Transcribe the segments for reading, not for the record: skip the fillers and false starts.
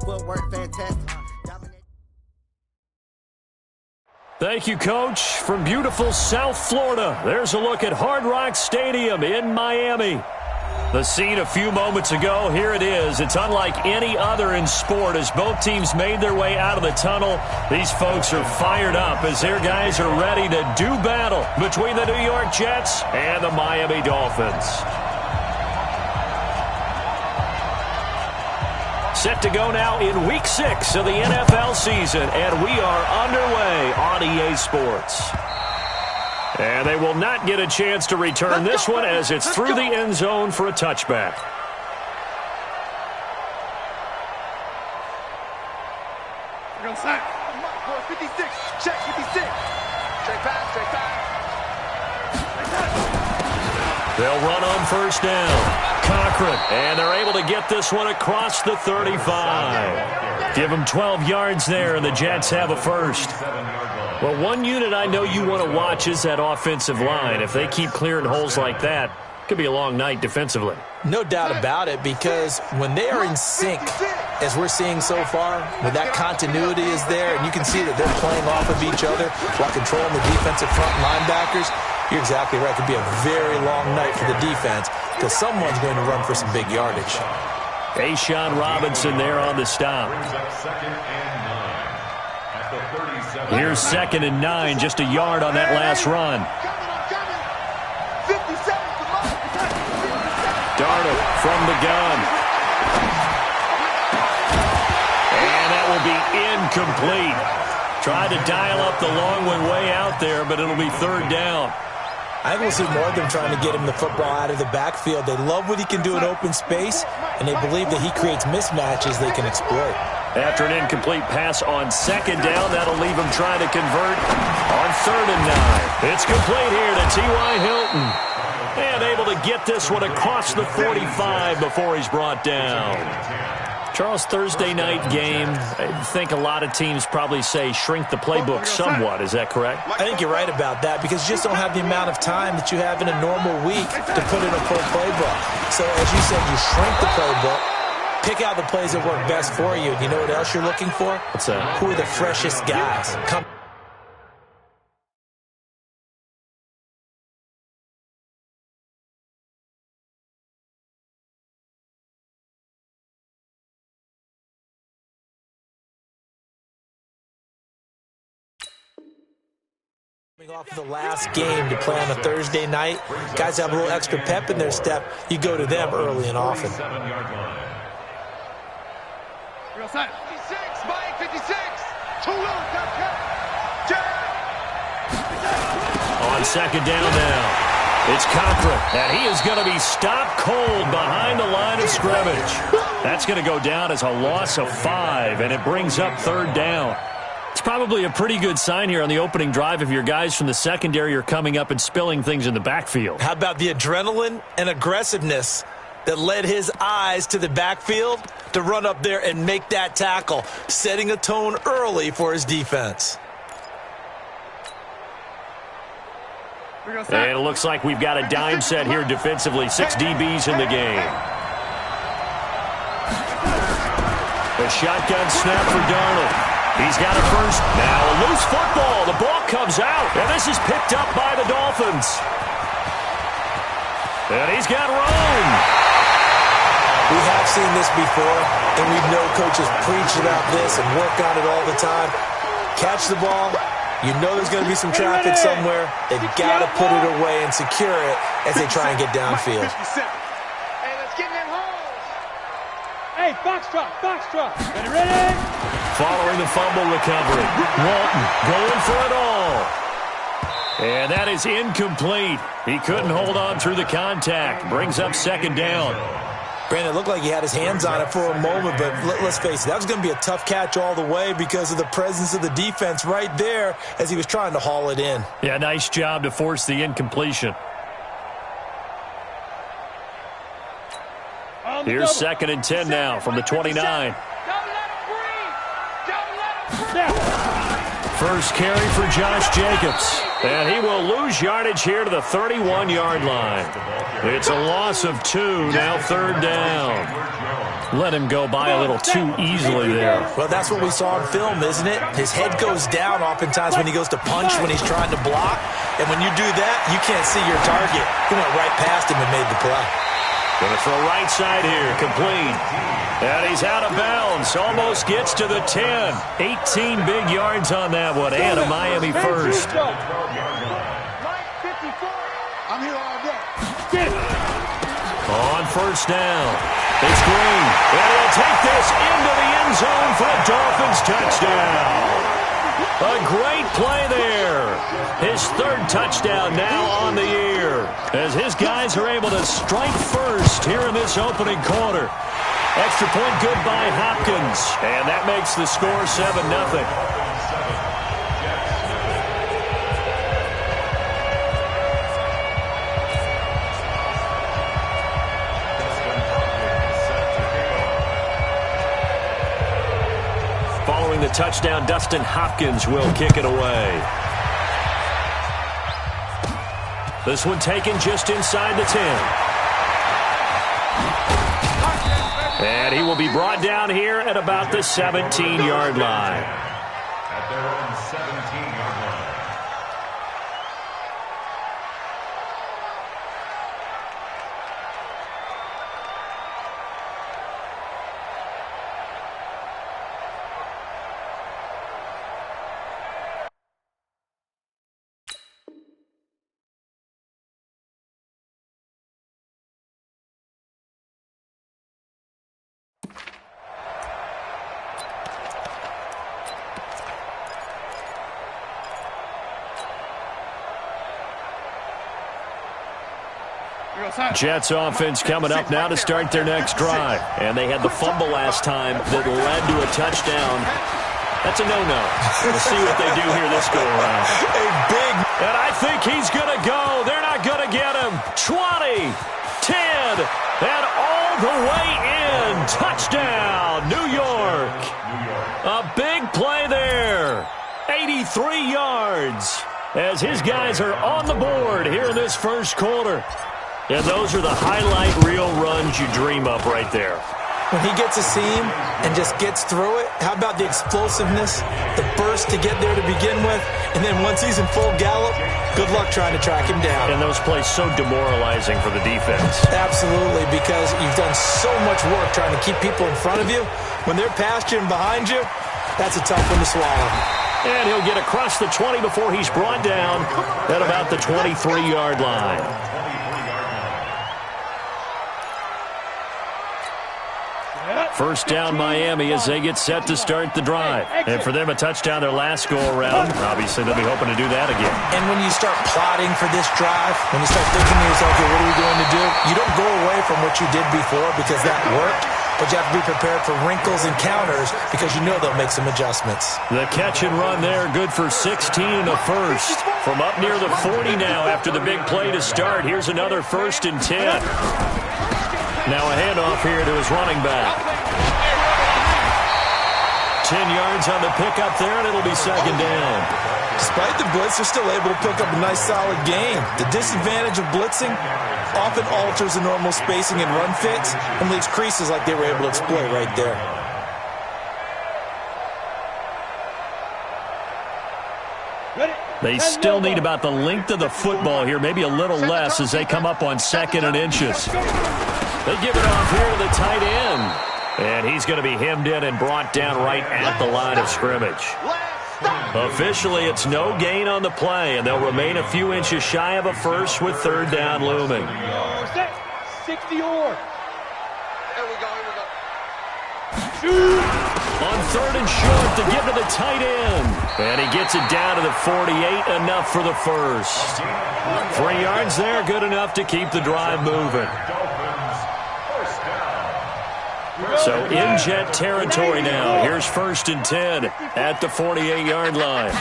Footwork fantastic. Thank you, Coach. From beautiful South Florida, there's a look at Hard Rock Stadium in Miami. The scene a few moments ago, here it is. It's unlike any other in sport as both teams made their way out of the tunnel. These folks are fired up as their guys are ready to do battle between the New York Jets and the Miami Dolphins. Set to go now in Week 6 of the NFL season, and we are underway on EA Sports. And they will not get a chance to return this one as it's through the end zone for a touchback. We're going to sack. 56. Check 56. Straight pass. They'll run on first down. Cochran, and they're able to get this one across the 35. Give them 12 yards there, and the Jets have a first. Well, one unit I know you want to watch is that offensive line. If they keep clearing holes like that, it could be a long night defensively. No doubt about it, because when they are in sync, as we're seeing so far, when that continuity is there, and you can see that they're playing off of each other while controlling the defensive front linebackers, you're exactly right. It could be a very long night for the defense because someone's going to run for some big yardage. Ashawn Robinson there on the stop. Here's 2nd and 9, just a yard on that last run. Darnold from the gun. And that will be incomplete. Tried to dial up the long one way out there, but it'll be 3rd down. I think we'll see more of them trying to get him the football out of the backfield. They love what he can do in open space, and they believe that he creates mismatches they can exploit. After an incomplete pass on 2nd down, that'll leave him trying to convert on 3rd and 9. It's complete here to T.Y. Hilton. And able to get this one across the 45 before he's brought down. Charles, Thursday night game, I think a lot of teams probably say shrink the playbook somewhat. Is that correct? I think you're right about that because you just don't have the amount of time that you have in a normal week to put in a full playbook. So, as you said, you shrink the playbook, pick out the plays that work best for you. And you know what else you're looking for? What's that? Who are the freshest guys? Off of the last game to play on a Thursday night, guys have a little extra pep in their step. You go to them early and often. 56, Mike, 56. Too long, On 2nd down now, it's Cochran, and he is going to be stopped cold behind the line of scrimmage. That's going to go down as a loss of 5, and it brings up 3rd down. It's probably a pretty good sign here on the opening drive if your guys from the secondary are coming up and spilling things in the backfield. How about the adrenaline and aggressiveness that led his eyes to the backfield to run up there and make that tackle, setting a tone early for his defense. And it looks like we've got a dime set here defensively. 6 DBs in the game. A shotgun snap for Darnold. He's got a first. Now a loose football. The ball comes out. And this is picked up by the Dolphins. And he's got room. We have seen this before, and we know coaches preach about this and work on it all the time. Catch the ball. You know there's going to be some traffic somewhere. They've got to put it away and secure it as they try and get downfield. Hey, let's get in that hole. Hey, foxtrot. Ready? Following the fumble recovery, Walton going for it all. And that is incomplete. He couldn't hold on through the contact. Brings up 2nd down. Brandon, it looked like he had his hands on it for a moment, but let's face it, that was going to be a tough catch all the way because of the presence of the defense right there as he was trying to haul it in. Yeah, nice job to force the incompletion. Here's 2nd and 10 now from the 29. First carry for Josh Jacobs. And he will lose yardage here to the 31-yard line. It's a loss of 2, now 3rd down. Let him go by a little too easily there. Well, that's what we saw in film, isn't it? His head goes down oftentimes when he goes to punch, when he's trying to block. And when you do that, you can't see your target. He went right past him and made the play. Gonna throw right side here, complete. And he's out of bounds, almost gets to the 10. 18 big yards on that one, and a Miami first. I'm here all day. On first down, it's Green. And he'll take this into the end zone for a Dolphins touchdown. A great play there. His third touchdown now on the year, as his guys are able to strike first here in this opening quarter. Extra point good by Hopkins, and that makes the score 7-0. Following the touchdown, Dustin Hopkins will kick it away. This one taken just inside the 10. And he will be brought down here at about the 17-yard line. At their own 17-yard line. Jets offense coming up now to start their next drive. And they had the fumble last time that led to a touchdown. That's a no-no. We'll see what they do here this go-around. And I think he's going to go. They're not going to get him. 20, 10, and all the way in. Touchdown, New York. A big play there. 83 yards as his guys are on the board here in this first quarter. And those are the highlight reel runs you dream up right there. When he gets a seam and just gets through it, how about the explosiveness, the burst to get there to begin with, and then once he's in full gallop, good luck trying to track him down. And those plays so demoralizing for the defense. Absolutely, because you've done so much work trying to keep people in front of you. When they're past you and behind you, that's a tough one to swallow. And he'll get across the 20 before he's brought down at about the 23-yard line. First down Miami as they get set to start the drive. And for them, a touchdown their last go-around. Obviously, they'll be hoping to do that again. And when you start plotting for this drive, when you start thinking to yourself, okay, what are we going to do? You don't go away from what you did before because that worked, but you have to be prepared for wrinkles and counters because you know they'll make some adjustments. The catch and run there, good for 16 and a first. From up near the 40 now after the big play to start. Here's another 1st and 10. Now a handoff here to his running back. 10 yards on the pickup there, and it'll be second down. Despite the blitz, they're still able to pick up a nice, solid gain. The disadvantage of blitzing often alters the normal spacing and run fits and leaves creases like they were able to exploit right there. They still need about the length of the football here, maybe a little less as they come up on 2nd and inches. They give it off here to the tight end. And he's going to be hemmed in and brought down right at the line of scrimmage. Officially, it's no gain on the play, and they'll remain a few inches shy of a first with 3rd down looming. 60 or. Here we go. On 3rd and short to give to the tight end. And he gets it down to the 48, enough for the first. 3 yards there, good enough to keep the drive moving. So in Jet territory now. Here's 1st and 10 at the 48-yard line.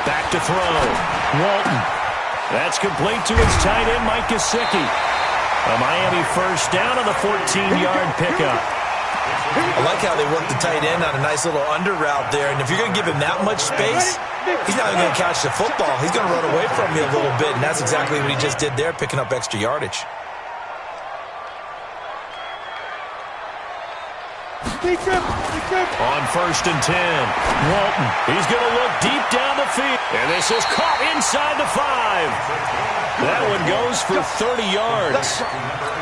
Back to throw. Walton. That's complete to its tight end, Mike Gesicki. A Miami first down on the 14-yard pickup. I like how they work the tight end on a nice little under route there. And if you're going to give him that much space, he's not even going to catch the football. He's going to run away from you a little bit, and that's exactly what he just did there, picking up extra yardage. On 1st and 10, Walton, he's going to look deep down the field. And this is caught inside the 5. That one goes for 30 yards.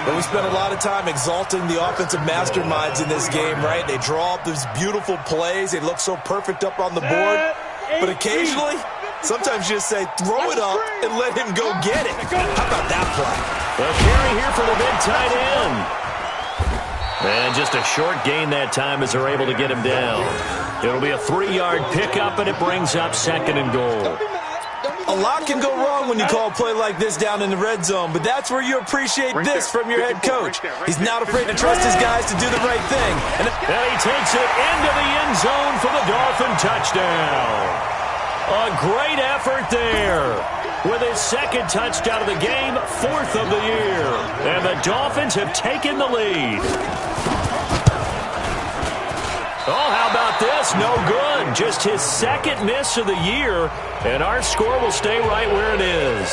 But we spent a lot of time exalting the offensive masterminds in this game, right? They draw up these beautiful plays. They look so perfect up on the board. But occasionally, sometimes you just say, throw it up and let him go get it. How about that play? The carry here for the big tight end. And just a short gain that time as they're able to get him down. It'll be a 3-yard pickup, and it brings up 2nd and goal. A lot can go wrong when you call a play like this down in the red zone, but that's where you appreciate this from your head coach. He's not afraid to trust his guys to do the right thing. And he takes it into the end zone for the Dolphin touchdown. A great effort there. With his 2nd touchdown of the game, 4th of the year. And the Dolphins have taken the lead. Oh, how about this? No good. Just his 2nd miss of the year. And our score will stay right where it is.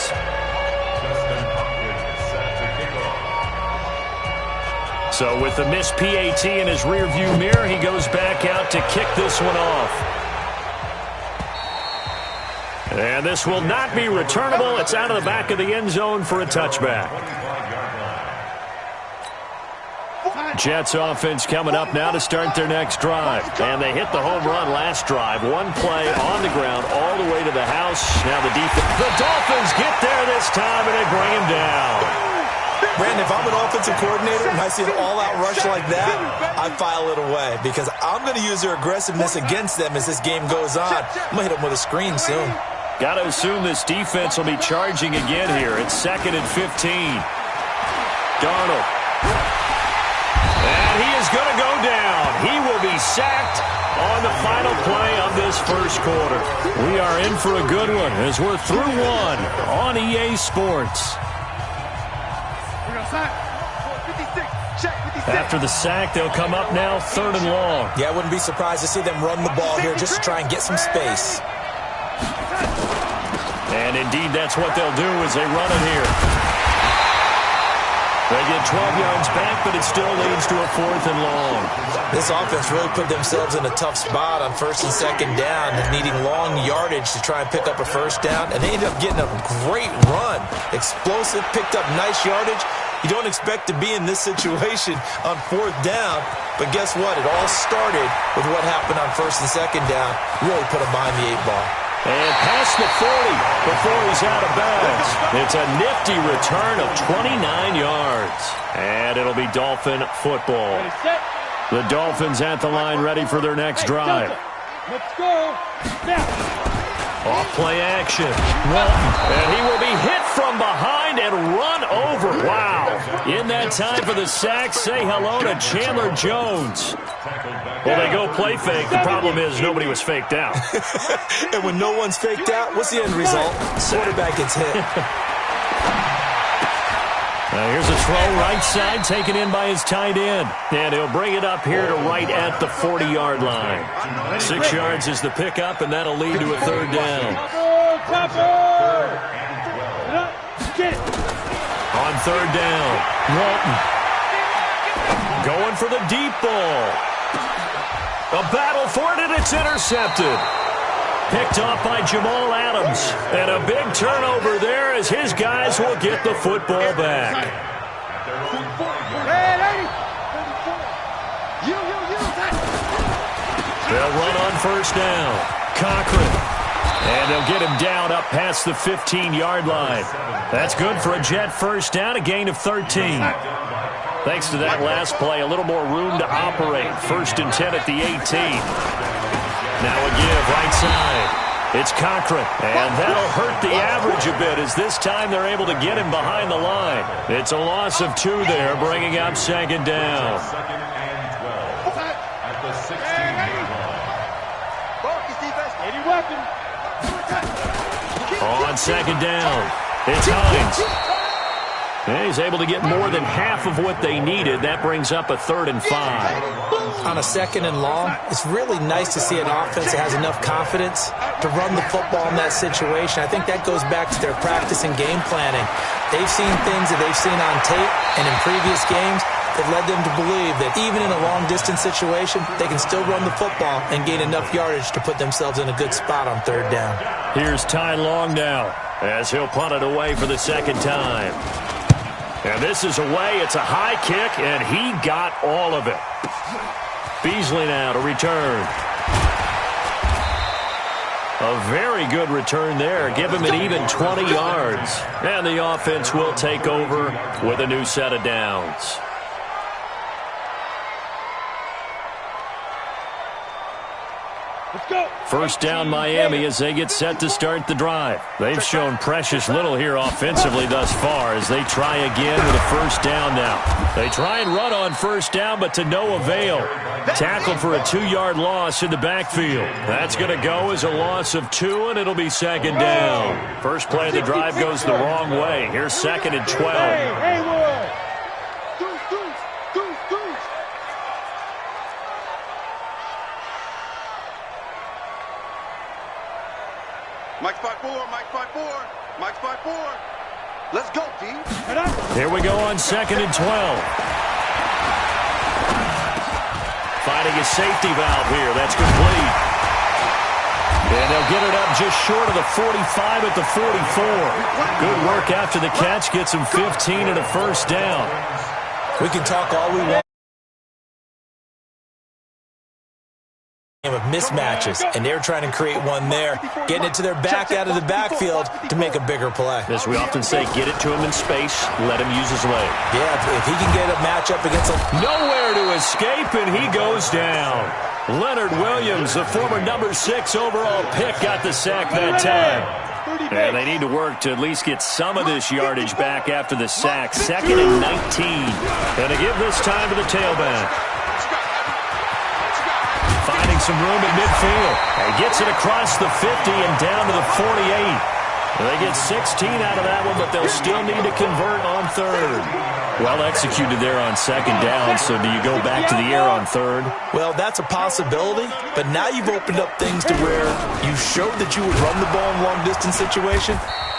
So with the missed PAT in his rearview mirror, he goes back out to kick this one off. And this will not be returnable. It's out of the back of the end zone for a touchback. Jets offense coming up now to start their next drive. And they hit the home run last drive. One play on the ground all the way to the house. Now the defense. The Dolphins get there this time and they bring him down. Brandon, if I'm an offensive coordinator and I see an all-out rush like that, I file it away because I'm going to use their aggressiveness against them as this game goes on. I'm going to hit them with a screen soon. Got to assume this defense will be charging again here. It's 2nd and 15. Darnold. And he is going to go down. He will be sacked on the final play of this first quarter. We are in for a good one as we're through one on EA Sports. After the sack, they'll come up now 3rd and long. Yeah, I wouldn't be surprised to see them run the ball here just to try and get some space. And indeed, that's what they'll do as they run it here. They get 12 yards back, but it still leads to a 4th and long. This offense really put themselves in a tough spot on 1st and 2nd down, needing long yardage to try and pick up a 1st down, and they ended up getting a great run. Explosive, picked up nice yardage. You don't expect to be in this situation on 4th down, but guess what? It all started with what happened on 1st and 2nd down. Really put them behind the 8 ball. And past the 40 before he's out of bounds. It's a nifty return of 29 yards. And it'll be Dolphin football. The Dolphins at the line ready for their next drive. Let's go. Off play action. And he will be hit from behind and run over. Wow. In that time for the sack, say hello to Chandler Jones. Well, they go play fake. The problem is nobody was faked out. And when no one's faked out, what's the end result? Quarterback gets hit. Here's a throw right side taken in by his tight end. And he'll bring it up here to right at the 40-yard line. 6 yards is the pickup, and that'll lead to a 3rd down. On 3rd down, Walton going for the deep ball. A battle for it, and it's intercepted. Picked off by Jamal Adams. And a big turnover there as his guys will get the football back. They'll run on 1st down. Cochran. And they'll get him down up past the 15-yard line. That's good for a Jet 1st down, a gain of 13. Thanks to that last play, a little more room to operate. 1st and 10 at the 18. Now a give right side. It's Cochran, and that'll hurt the average a bit as this time they're able to get him behind the line. It's a loss of 2 there, bringing up 2nd down. 2nd and 12 at the 16-yard line. On 2nd down, it's Hines. And he's able to get more than half of what they needed. That brings up a 3rd and 5. On a 2nd and long, it's really nice to see an offense that has enough confidence to run the football in that situation. I think that goes back to their practice and game planning. They've seen things that they've seen on tape and in previous games, that led them to believe that even in a long-distance situation, they can still run the football and gain enough yardage to put themselves in a good spot on third down. Here's Ty Long now as he'll punt it away for the second time. And this is away. It's a high kick, and he got all of it. Beasley now to return. A very good return there. Give him an even 20 yards. And the offense will take over with a new set of downs. Let's go. First down Miami as they get set to start the drive. They've shown precious little here offensively thus far as they try again with a first down now. They try and run on first down, but to no avail. Tackled for a 2-yard loss in the backfield. That's going to go as a loss of 2, and it'll be second down. First play of the drive goes the wrong way. Here's second and 12. Hey, Wood. Mike's 5-4, Mike's 5-4, Mike's 5-4. Let's go, D. Here we go on second and 12. Finding a safety valve here. That's complete. And they'll get it up just short of the 45 at the 44. Good work after the catch. Gets him 15 and a first down. We can talk all we want of mismatches, and they're trying to create one there, getting it to their back out of the backfield to make a bigger play. As we often say, get it to him in space, let him use his leg. Yeah, if he can get a matchup against a... Nowhere to escape, and he goes down. Leonard Williams, the former number 6 overall pick, got the sack that time. And they need to work to at least get some of this yardage back after the sack. Second and 19. And to give this time to the tailback. Finding some room at midfield. And gets it across the 50 and down to the 48. They get 16 out of that one, but they'll still need to convert on third. Well executed there on second down, so do you go back to the air on third? Well, that's a possibility, but now you've opened up things to where you showed that you would run the ball in long-distance situation.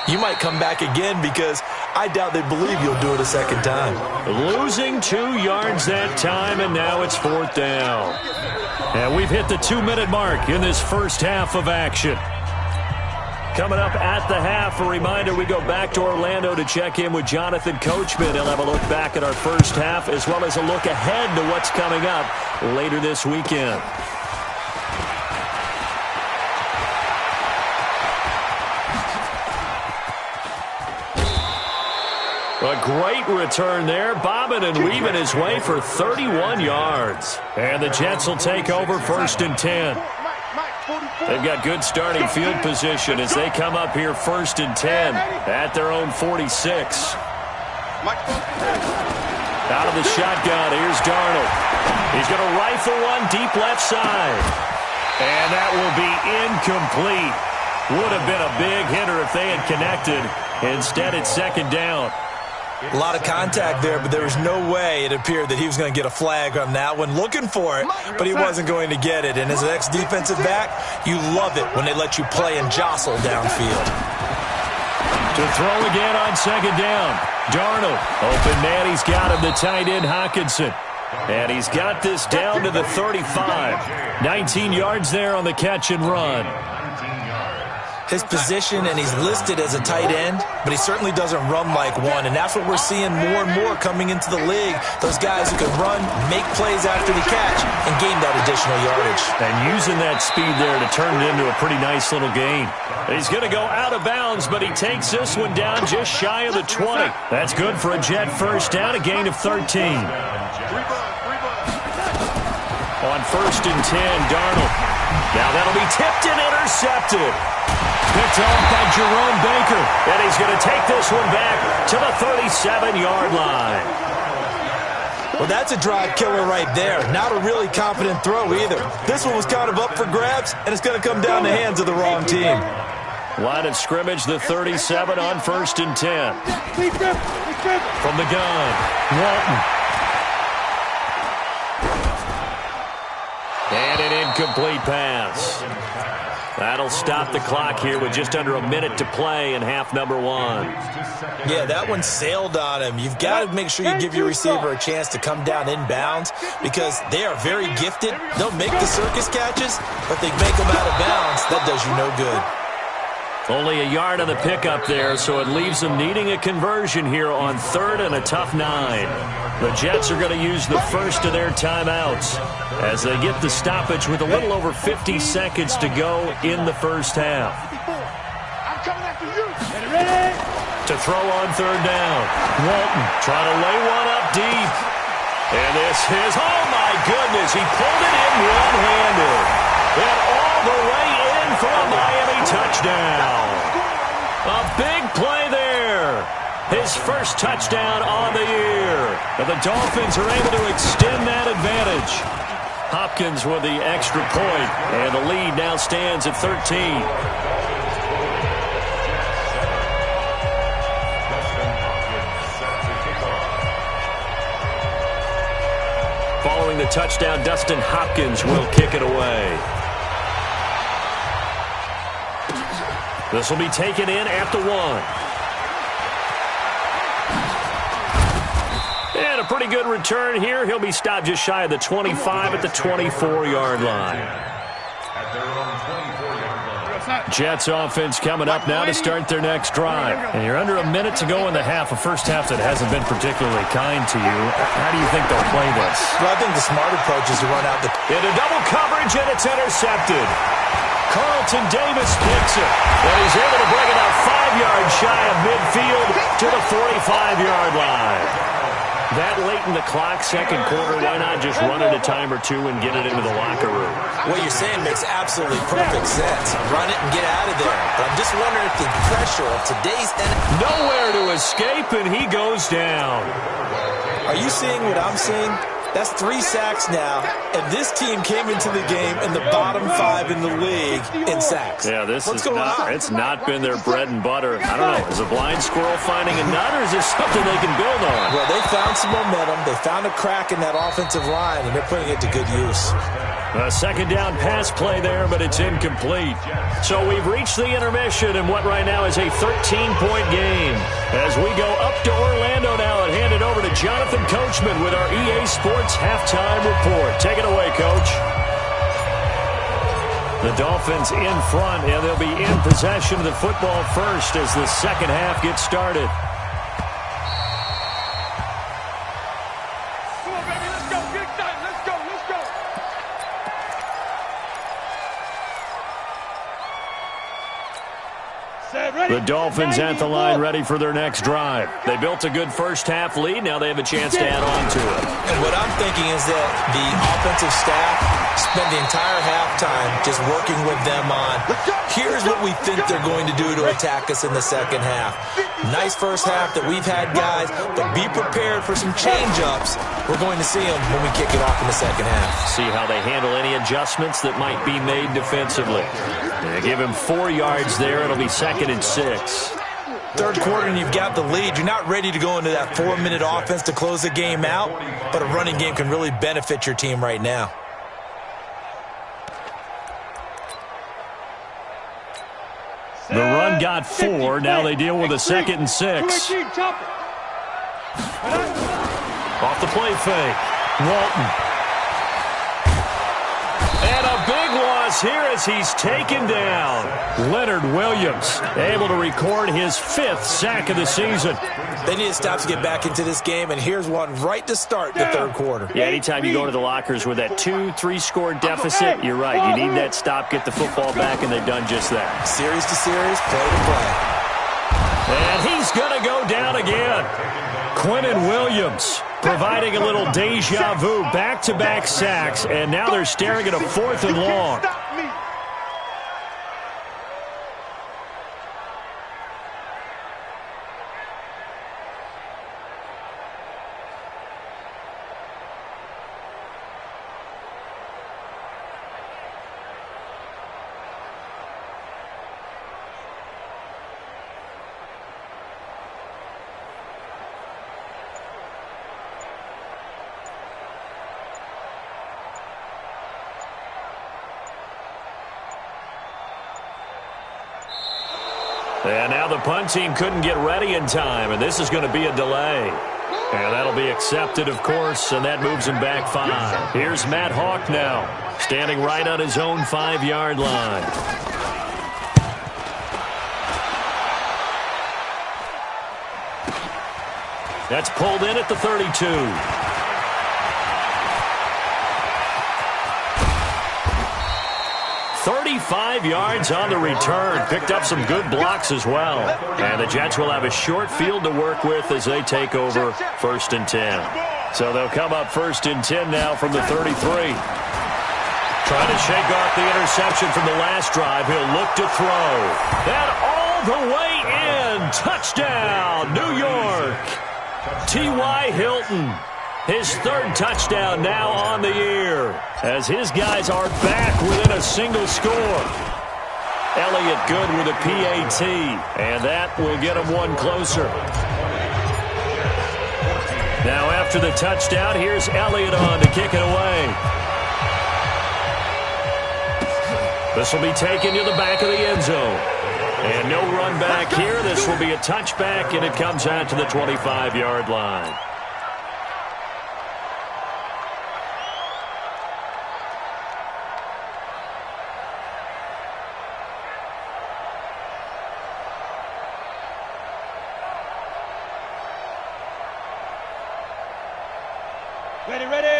You might come back again because I doubt they believe you'll do it a second time. Losing 2 yards that time, and now it's fourth down. And we've hit the 2-minute mark in this first half of action. Coming up at the half, a reminder, we go back to Orlando to check in with Jonathan Coachman. He'll have a look back at our first half as well as a look ahead to what's coming up later this weekend. A great return there, bobbing and weaving his way for 31 yards. And the Jets will take over first and 10. They've got good starting field position as they come up here first and 10 at their own 46. Out of the shotgun, here's Darnold. He's going to rifle one deep left side. And that will be incomplete. Would have been a big hitter if they had connected. Instead, it's second down. A lot of contact there, but there was no way it appeared that he was going to get a flag on that one. Looking for it, but he wasn't going to get it. And as an ex-defensive back, you love it when they let you play and jostle downfield. To throw again on second down. Darnold, open man, he's got him, the tight end Hockenson. And he's got this down to the 35. 19 yards there on the catch and run. His position, and he's listed as a tight end, but he certainly doesn't run like one, and that's what we're seeing more and more coming into the league. Those guys who can run, make plays after the catch, and gain that additional yardage. And using that speed there to turn it into a pretty nice little gain. He's going to go out of bounds, but he takes this one down just shy of the 20. That's good for a Jet first down, a gain of 13. On first and 10, Darnold. Now that'll be tipped and intercepted. Picked off by Jerome Baker. And he's going to take this one back to the 37-yard line. Well, that's a drive killer right there. Not a really confident throw either. This one was kind of up for grabs, and it's going to come down the hands of the wrong team. Line of scrimmage, the 37 on first and 10. From the gun, Walton. And an incomplete pass. That'll stop the clock here with just under a minute to play in half number one. Yeah, that one sailed on him. You've got to make sure you give your receiver a chance to come down inbounds because they are very gifted. They'll make the circus catches, but they make them out of bounds. That does you no good. Only a yard on the pickup there, so it leaves them needing a conversion here on 3rd and a tough 9. The Jets are going to use the first of their timeouts as they get the stoppage with a little over 50 seconds to go in the first half. I'm coming after you. Ready? To throw on 3rd down. Walton trying to lay one up deep. And this is, oh my goodness, he pulled it in one-handed. And all the way in for a Miami touchdown. A big play there. His first touchdown on the year. And the Dolphins are able to extend that advantage. Hopkins with the extra point, and the lead now stands at 13. Following the touchdown, Dustin Hopkins will kick it away. This will be taken in at the 1. And a pretty good return here. He'll be stopped just shy of the 25 at the 24-yard line. Jets offense coming up now to start their next drive. And you're under a minute to go in the half, a first half that hasn't been particularly kind to you. How do you think they'll play this? Well, I think the smart approach is to run out the... Into double coverage, and it's intercepted. Carlton Davis picks it, and he's able to bring it out 5 yards shy of midfield to the 45-yard line. That late in the clock, second quarter, why not just run it a time or two and get it into the locker room? What you're saying makes absolutely perfect sense. Run it and get out of there. But I'm just wondering if the pressure of today's... Nowhere to escape, and he goes down. Are you seeing what I'm seeing? That's 3 sacks now, and this team came into the game in the bottom 5 in the league in sacks. Yeah, What's going on? It's not been their bread and butter. I don't know. Is a blind squirrel finding a nut, or is this something they can build on? Well, they found some momentum. They found a crack in that offensive line, and they're putting it to good use. A second down pass play there, but it's incomplete. So we've reached the intermission in what right now is a 13-point game. As we go up to Orlando now and hand it over to Jonathan Coachman with our EA Sports Halftime Report. Take it away, Coach. The Dolphins in front, and they'll be in possession of the football first as the second half gets started. Come on, baby, let's go. Get excited. Let's go. Let's go. Ready? The Dolphins at the line ready for their next drive. They built a good first half lead. Now they have a chance to add on to it. And what I'm thinking is that the offensive staff spent the entire halftime just working with them on, here's what we think they're going to do to attack us in the second half. Nice first half that we've had, guys, but be prepared for some change-ups. We're going to see them when we kick it off in the second half. See how they handle any adjustments that might be made defensively. They give him 4 yards there. It'll be 2nd and 6. Third quarter and you've got the lead. You're not ready to go into that 4-minute offense to close the game out, but a running game can really benefit your team right now. The run got 4. Now they deal with a 2nd and 6. Off the play fake. Walton. And a big loss here as he's taken down. Leonard Williams able to record his 5th sack of the season. They need to stop to get back into this game, and here's one right to start the third quarter. Yeah, anytime you go to the lockers with that 2-3 score deficit, you're right. You need that stop, get the football back, and they've done just that. Series to series, play to play. And he's going to go down again. Quinnen Williams providing a little deja vu, back-to-back sacks, and now they're staring at a 4th and long. And now the punt team couldn't get ready in time, and this is going to be a delay. And that'll be accepted, of course, and that moves him back 5. Here's Matt Hawk now, standing right on his own 5-yard line. That's pulled in at the 32. 35 yards on the return. Picked up some good blocks as well. And the Jets will have a short field to work with as they take over 1st and 10. So they'll come up 1st and 10 now from the 33. Trying to shake off the interception from the last drive. He'll look to throw. That all the way in. Touchdown, New York. T.Y. Hilton. His 3rd touchdown now on the year as his guys are back within a single score. Elliott good with a PAT, and that will get him one closer. Now after the touchdown, here's Elliott on to kick it away. This will be taken to the back of the end zone. And no run back here. This will be a touchback, and it comes out to the 25-yard line.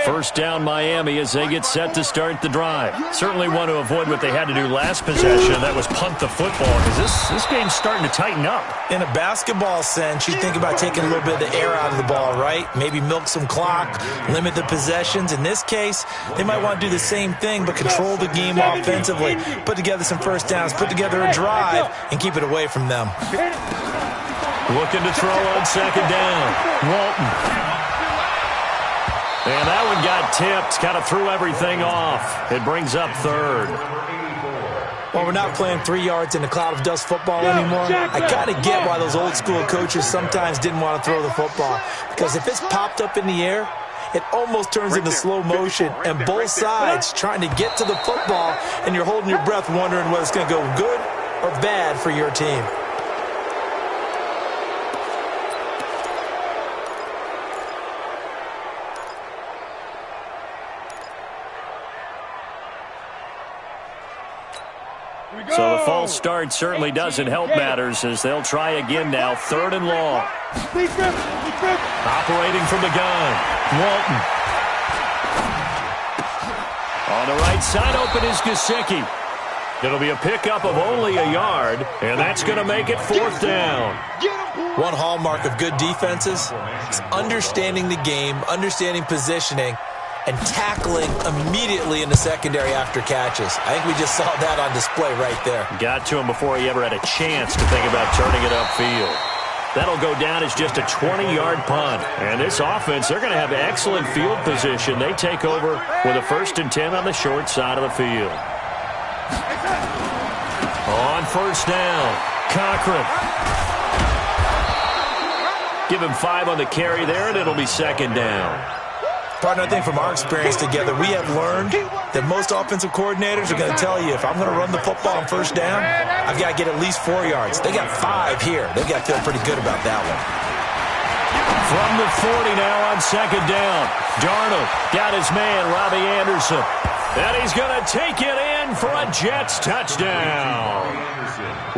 First down Miami as they get set to start the drive. Certainly want to avoid what they had to do last possession. That was punt the football because this game's starting to tighten up. In a basketball sense, you think about taking a little bit of the air out of the ball, right? Maybe milk some clock, limit the possessions. In this case, they might want to do the same thing but control the game offensively, put together some first downs, put together a drive, and keep it away from them. Looking to throw on 2nd down. Walton. And that one got tipped, kind of threw everything off. It brings up 3rd. Well, we're not playing 3 yards in a cloud of dust football anymore. I kind of get why those old school coaches sometimes didn't want to throw the football. Because if it's popped up in the air, it almost turns into slow motion. And both sides trying to get to the football, and you're holding your breath wondering whether it's going to go good or bad for your team. So the false start certainly doesn't help matters as they'll try again now. 3rd and long. Operating from the gun. Walton. On the right side open is Gesicki. It'll be a pickup of only a yard, and that's going to make it 4th down. One hallmark of good defenses is understanding the game, understanding positioning, and tackling immediately in the secondary after catches. I think we just saw that on display right there. Got to him before he ever had a chance to think about turning it upfield. That'll go down as just a 20-yard punt. And this offense, they're going to have excellent field position. They take over with a 1st and 10 on the short side of the field. On 1st down, Cochran. Give him 5 on the carry there, and it'll be 2nd down. Partner, I think from our experience together, we have learned that most offensive coordinators are going to tell you, if I'm going to run the football on 1st down, I've got to get at least 4 yards. They got 5 here. They've got to feel pretty good about that one. From the 40 now on 2nd down. Darnold got his man, Robbie Anderson. And he's going to take it in for a Jets touchdown.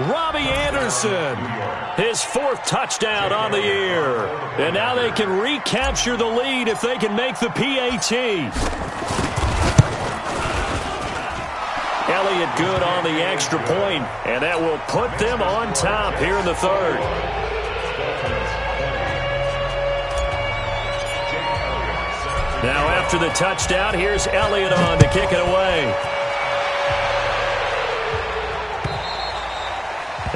Robbie Anderson, his 4th touchdown on the year. And now they can recapture the lead if they can make the PAT. Elliott good on the extra point, and that will put them on top here in the 3rd. Now after the touchdown, here's Elliott on to kick it away.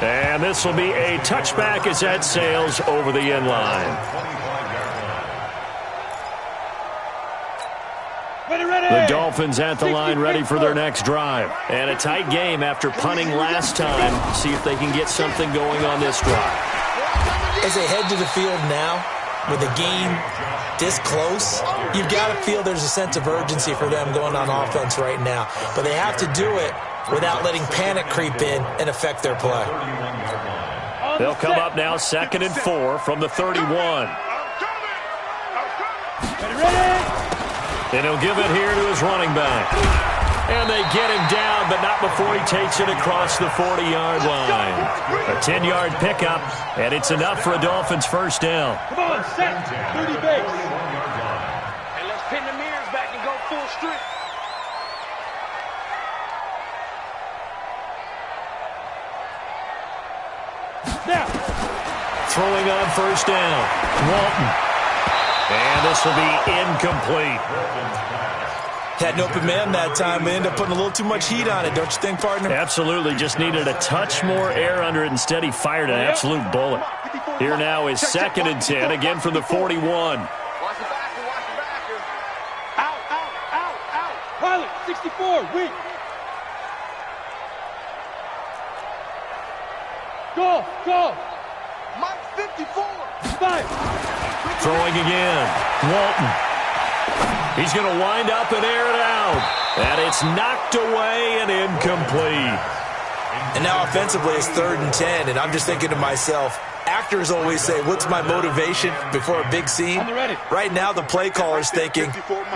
And this will be a touchback as that sails over the end line. The Dolphins at the line ready for their next drive. And a tight game after punting last time. See if they can get something going on this drive. As they head to the field now, with the game this close, you've got to feel there's a sense of urgency for them going on offense right now. But they have to do it without letting panic creep in and affect their play. They'll come up now 2nd and 4 from the 31. And he'll give it here to his running back. And they get him down, but not before he takes it across the 40-yard line. A 10-yard pickup, and it's enough for a Dolphins first down. Come on, set. 30 base. And let's pin the mirrors back and go full strip. Now. Throwing on first down, Walton. And this will be incomplete. Had an open man that time. They end up putting a little too much heat on it, don't you think, partner? Absolutely. Just needed a touch more air under it. Instead, he fired an absolute bullet. Here now is 2nd and 10, again from the 41. Watch the backer, watch the backer. Out, out, out, out. Pilot, 64, weak. Go. Mike 54. 5. Throwing again. Walton. He's going to wind up and air it out. And it's knocked away and incomplete. And now offensively it's 3rd and 10, and I'm just thinking to myself, actors always say, what's my motivation before a big scene? Right now the play caller's thinking,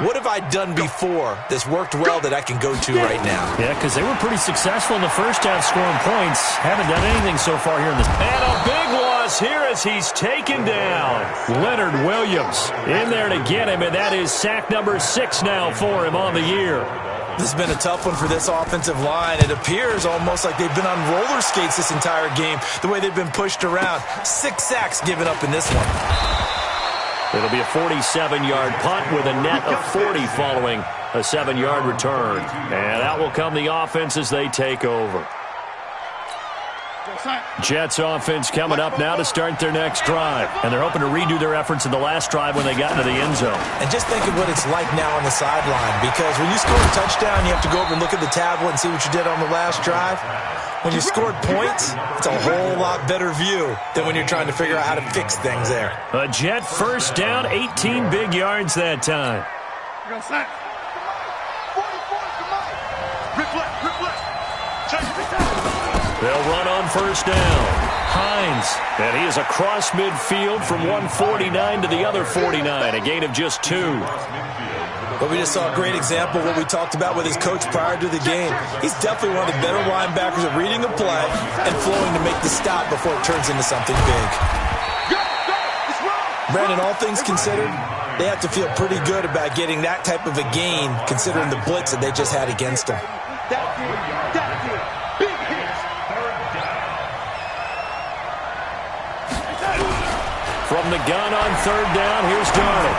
what have I done before that's worked well that I can go to right now? Yeah, because they were pretty successful in the first half scoring points. Haven't done anything so far here in this. And a big loss here as he's taken down. Leonard Williams in there to get him, and that is sack number 6 now for him on the year. This has been a tough one for this offensive line. It appears almost like they've been on roller skates this entire game, the way they've been pushed around. 6 sacks given up in this one. It'll be a 47-yard punt with a net of 40 following a 7-yard return. And out will come the offense as they take over. Jets offense coming up now to start their next drive. And they're hoping to redo their efforts in the last drive when they got into the end zone. And just think of what it's like now on the sideline, because when you score a touchdown, you have to go over and look at the tablet and see what you did on the last drive. When you scored points, it's a whole lot better view than when you're trying to figure out how to fix things there. A Jet first down, 18 big yards that time. You're going to sack. 44 to Mike. Rip left. Check it. They'll run on first down. Hines, and he is across midfield from 149 to the other 49, a gain of just 2. But we just saw a great example of what we talked about with his coach prior to the game. He's definitely one of the better linebackers at reading a play and flowing to make the stop before it turns into something big. Brandon, all things considered, they have to feel pretty good about getting that type of a gain considering the blitz that they just had against them. From the gun on third down, here's Darnold.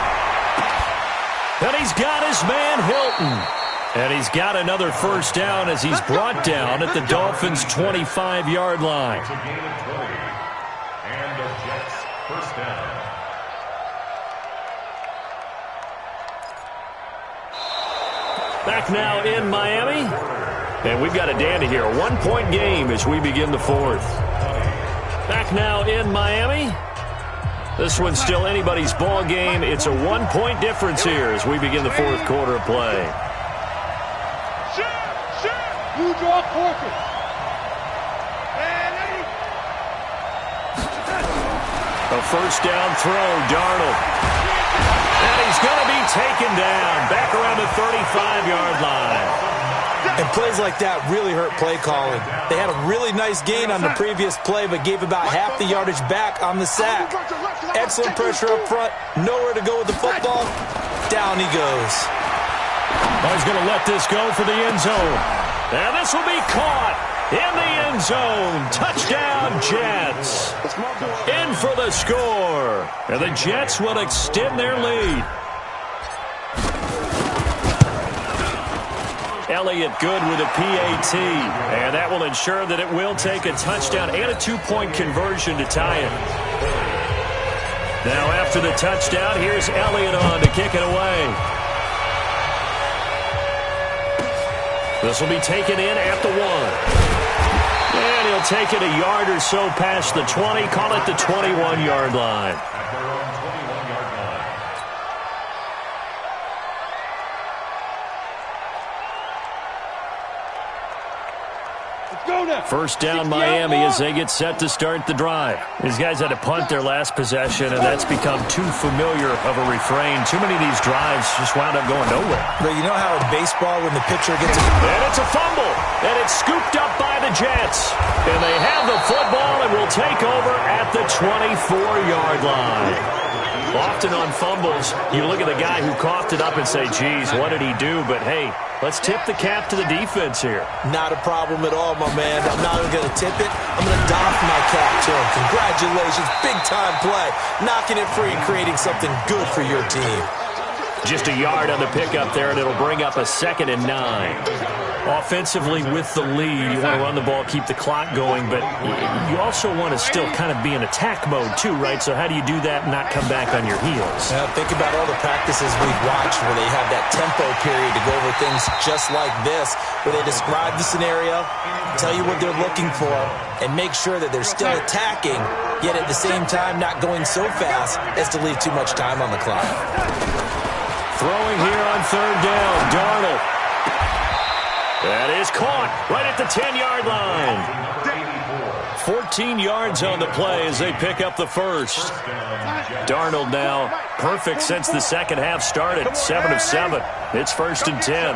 And he's got his man Hilton. And he's got another first down as he's brought down at the Dolphins' 25-yard line. And the Jets first down. Back now in Miami. And we've got a dandy here. A 1-point game as we begin the 4th. Back now in Miami. This one's still anybody's ball game. It's a 1-point difference here as we begin the 4th quarter of play. You draw Corker. A first down throw, Darnold. And he's going to be taken down back around the 35-yard line. And plays like that really hurt play calling. They had a really nice gain on the previous play, but gave about half the yardage back on the sack. Excellent pressure up front. Nowhere to go with the football. Down he goes. He's going to let this go for the end zone. And this will be caught in the end zone. Touchdown, Jets. In for the score. And the Jets will extend their lead. Elliott good with a PAT. And that will ensure that it will take a touchdown and a 2-point conversion to tie it. Now after the touchdown, here's Elliott on to kick it away. This will be taken in at the 1. And he'll take it a yard or so past the 20, call it the 21-yard line. At their own 21-yard line. Let's go now. First down Miami as they get set to start the drive. These guys had to punt their last possession, and that's become too familiar of a refrain. Too many of these drives just wound up going nowhere. But you know how in baseball when the pitcher gets And it's a fumble, and it's scooped up by the Jets. And they have the football and will take over at the 24-yard line. Often on fumbles, you look at the guy who coughed it up and say, geez, what did he do? But, hey, let's tip the cap to the defense here. Not a problem at all, my man. I'm not even going to tip it. I'm going to doff my cap to him. Congratulations. Big-time play. Knocking it free, creating something good for your team. Just a yard on the pickup there, and it'll bring up a 2nd and 9. Offensively with the lead, you want to run the ball, keep the clock going, but you also want to still kind of be in attack mode too, right? So how do you do that and not come back on your heels? Think about all the practices we've watched where they have that tempo period to go over things just like this, where they describe the scenario, tell you what they're looking for, and make sure that they're still attacking, yet at the same time not going so fast as to leave too much time on the clock. Throwing here on 3rd down, Darnold. That is caught right at the 10-yard line. 14 yards on the play as they pick up the first. Darnold now perfect since the second half started. 7 of 7. It's 1st and 10.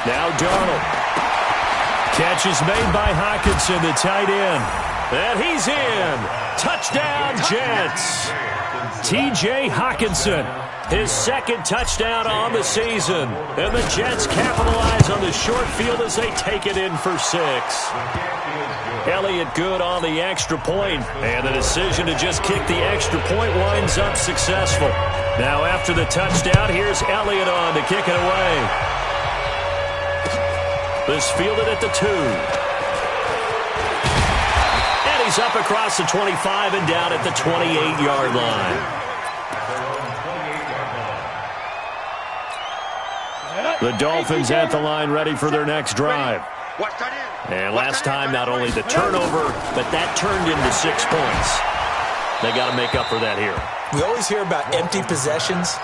Now Darnold. Catch is made by Hockenson, the tight end. And he's in. Touchdown, Jets. T.J. Hockenson, his 2nd touchdown on the season. And the Jets capitalize on the short field as they take it in for 6. Elliott good on the extra point, and the decision to just kick the extra point winds up successful. Now after the touchdown, here's Elliott on to kick it away. This fielded at the 2. And he's up across the 25 and down at the 28-yard line. The Dolphins at the line ready for their next drive. And last time, not only the turnover, but that turned into 6 points. They got to make up for that here. We always hear about empty possessions,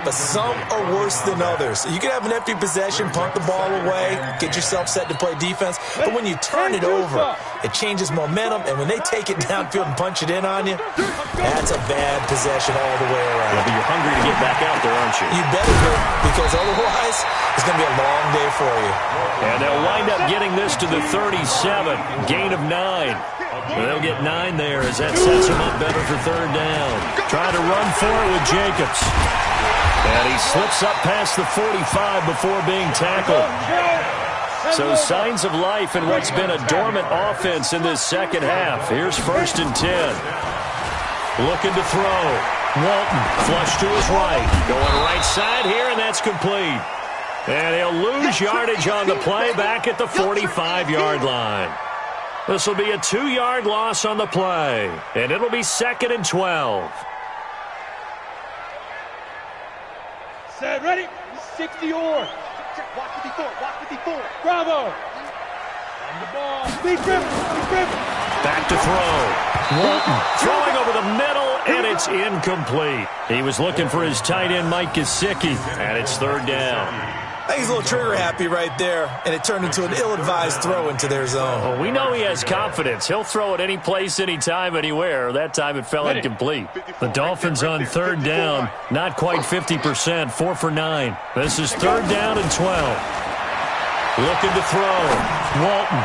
but some are worse than others. You can have an empty possession, punt the ball away, get yourself set to play defense, but when you turn it over, it changes momentum, and when they take it downfield and punch it in on you, that's a bad possession all the way around. Yeah, but you're hungry to get back out there, aren't you? You better be, because otherwise, it's going to be a long day for you. And they'll wind up getting this to the 37, gain of 9. They'll get 9 there as that sets them up better for 3rd down. Trying to run for it with Jacobs. And he slips up past the 45 before being tackled. So signs of life in what's been a dormant offense in this second half. Here's 1st and 10. Looking to throw. Walton flush to his right. Going right side here, and that's complete. And he'll lose yardage on the play back at the 45-yard line. This will be a 2-yard loss on the play, and it'll be 2nd and 12. Set, ready? 60 or. Watch 54. Watch 54. Bravo. On the ball. Big grip. Big grip. Back to throw. Walton throwing over the middle, and it's incomplete. He was looking for his tight end, Mike Gesicki, and it's 3rd down. I think he's a little trigger happy right there, and it turned into an ill-advised throw into their zone. Well, we know he has confidence. He'll throw it any place, anytime, anywhere. That time it fell incomplete. The Dolphins on 3rd down, not quite 50%, 4 for 9. This is 3rd down and 12. Looking to throw. Walton.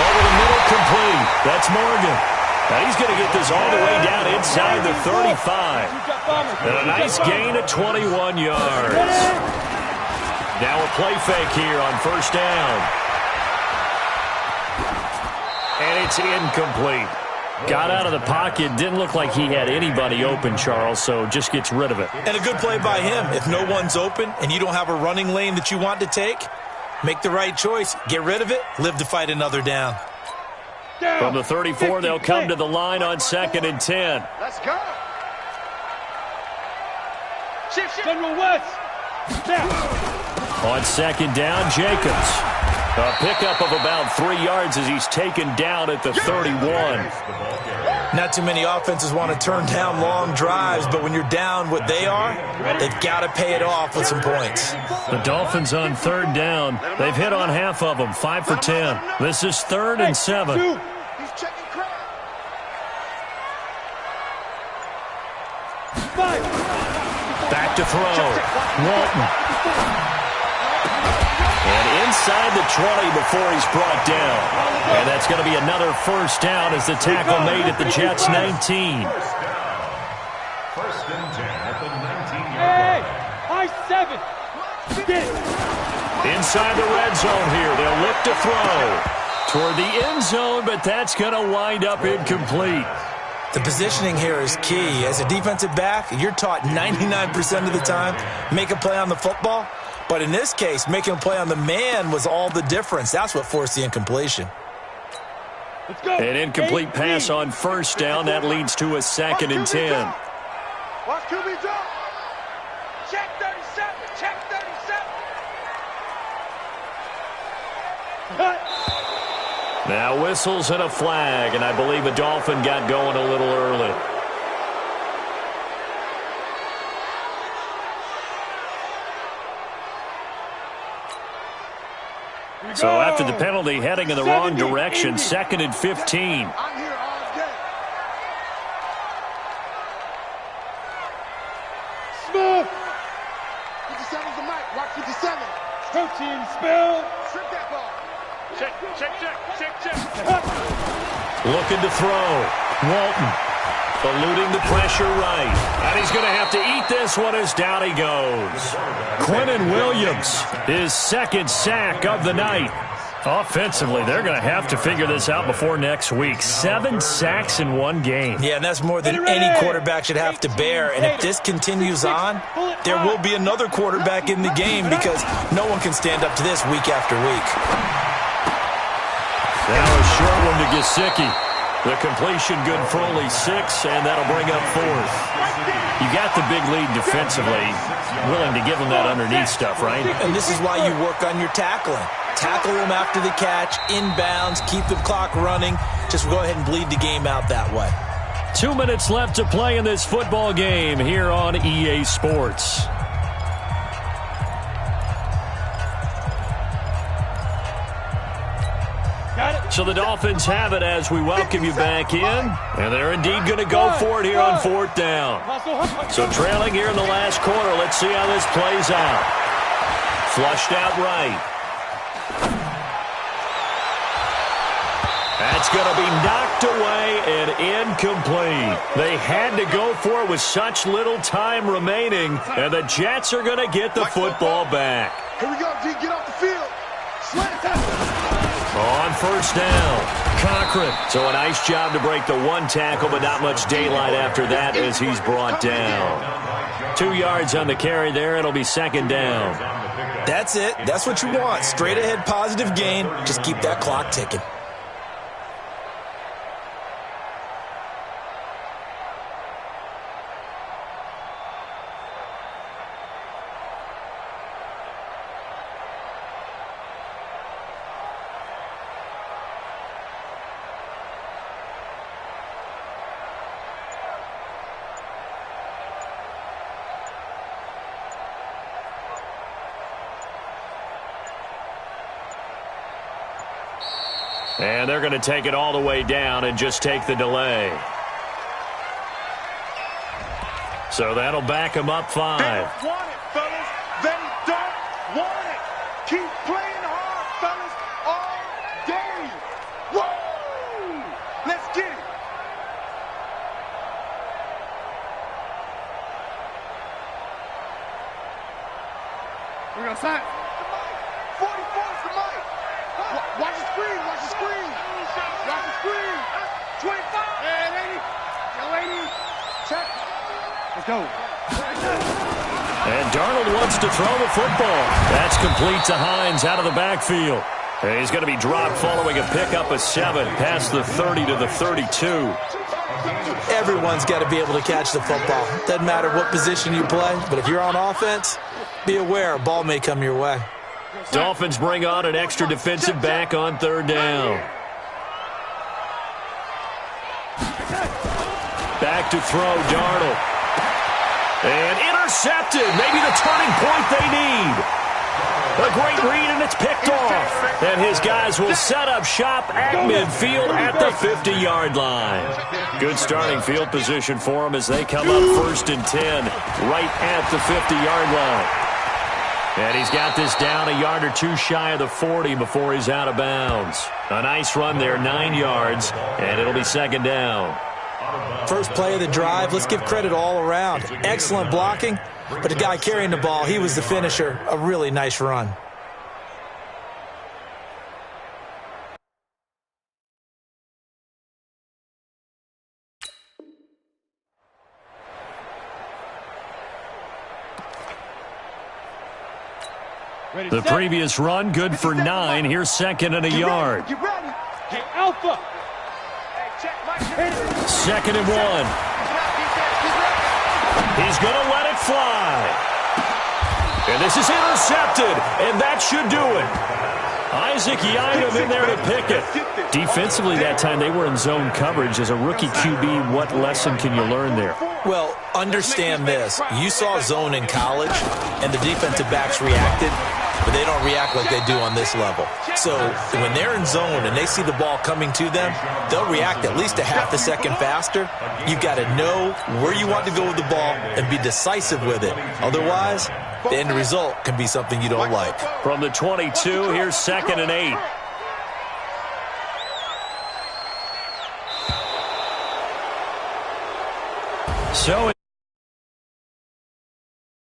Over the middle, complete. That's Morgan. Now he's going to get this all the way down inside the 35. And a nice gain of 21 yards. Now a play fake here on 1st down. And it's incomplete. Got out of the pocket. Didn't look like he had anybody open, Charles, so just gets rid of it. And a good play by him. If no one's open and you don't have a running lane that you want to take, make the right choice. Get rid of it. Live to fight another down. From the 34, they'll come to the line on 2nd and 10. Let's go. Shift. General West. Down. On 2nd down, Jacobs. A pickup of about 3 yards as he's taken down at the 31. Not too many offenses want to turn down long drives, but when you're down what they are, they've got to pay it off with some points. The Dolphins on 3rd down. They've hit on half of them, 5 for 10. This is 3rd and 7. He's checking crowd. Back to throw. Walton. And inside the 20 before he's brought down. And that's going to be another first down as the tackle made at the Jets' 19. First and 10 at the 19-yard Hey, line. high 7. Get it. Inside the red zone here. They'll look to throw toward the end zone, but that's going to wind up incomplete. The positioning here is key. As a defensive back, you're taught 99% of the time, make a play on the football. But in this case, making a play on the man was all the difference. That's what forced the incompletion. Let's go. An incomplete pass on first down. That leads to a 2nd and 10. Watch QB jump. Check 37. Check 37. Cut. Now whistles and a flag, and I believe a Dolphin got going a little early. So after the penalty, heading in the wrong direction, 2nd and 15. I'm here all day. Smooth. 57's the mic. Watch 57. Protein spill. Strip that ball. Check. Looking to throw. Walton eluding the pressure right. And he's going to have to eat this one as down he goes. Quinnen Williams, his 2nd sack of the night. Offensively, they're going to have to figure this out before next week. 7 sacks in one game. Yeah, and that's more than any quarterback should have to bear. And if this continues on, there will be another quarterback in the game because no one can stand up to this week after week. Now a short one to Gesicki. The completion good for only 6, and that'll bring up 4th. You got the big lead defensively. Willing to give them that underneath stuff, right? And this is why you work on your tackling. Tackle them after the catch, inbounds, keep the clock running. Just go ahead and bleed the game out that way. 2 minutes left to play in this football game here on EA Sports. So the Dolphins have it as we welcome you back in. And they're indeed going to go for it here on 4th down. So trailing here in the last quarter. Let's see how this plays out. Flushed out right. That's going to be knocked away and incomplete. They had to go for it with such little time remaining. And the Jets are going to get the football back. Here we go, G. Get off the field. Slant it. On first down, Cochran. So a nice job to break the one tackle, but not much daylight after that as he's brought down. 2 yards on the carry there. It'll be 2nd down. That's it. That's what you want. Straight ahead positive gain. Just keep that clock ticking. And they're going to take it all the way down and just take the delay. So that'll back them up 5. They don't want it, fellas. They don't want it. Keep playing hard, fellas, all day. Woo! Let's get it. We're going to sign. 44's the mic. Watch the screen. Watch the screen. Watch the screen. 25. Hey, lady. Yo, lady. Check. Let's go. And Darnold wants to throw the football. That's complete to Hines out of the backfield. And he's going to be dropped following a pickup of 7 past the 30 to the 32. Everyone's got to be able to catch the football. Doesn't matter what position you play, but if you're on offense, be aware a ball may come your way. Dolphins bring on an extra defensive back on third down. Back to throw, Darnold. And intercepted. Maybe the turning point they need. A great read, and it's picked off. And his guys will set up shop at midfield at the 50-yard line. Good starting field position for them as they come up 1st and 10 right at the 50-yard line. And he's got this down a yard or two shy of the 40 before he's out of bounds. A nice run there, 9 yards, and it'll be 2nd down. First play of the drive, let's give credit all around. Excellent blocking, but the guy carrying the ball, he was the finisher. A really nice run. The previous run, good for 9. Here's 2nd and a yard. Hey, Alpha. 2nd and 1. He's going to let it fly. And this is intercepted, and that should do it. Isaac Yiadom in there to pick it. Defensively that time, they were in zone coverage. As a rookie QB, what lesson can you learn there? Well, understand this. You saw zone in college, and the defensive backs reacted, but they don't react like they do on this level. So when they're in zone and they see the ball coming to them, they'll react at least a half a second faster. You've got to know where you want to go with the ball and be decisive with it. Otherwise, the end result can be something you don't like. From the 22, here's 2nd and 8. So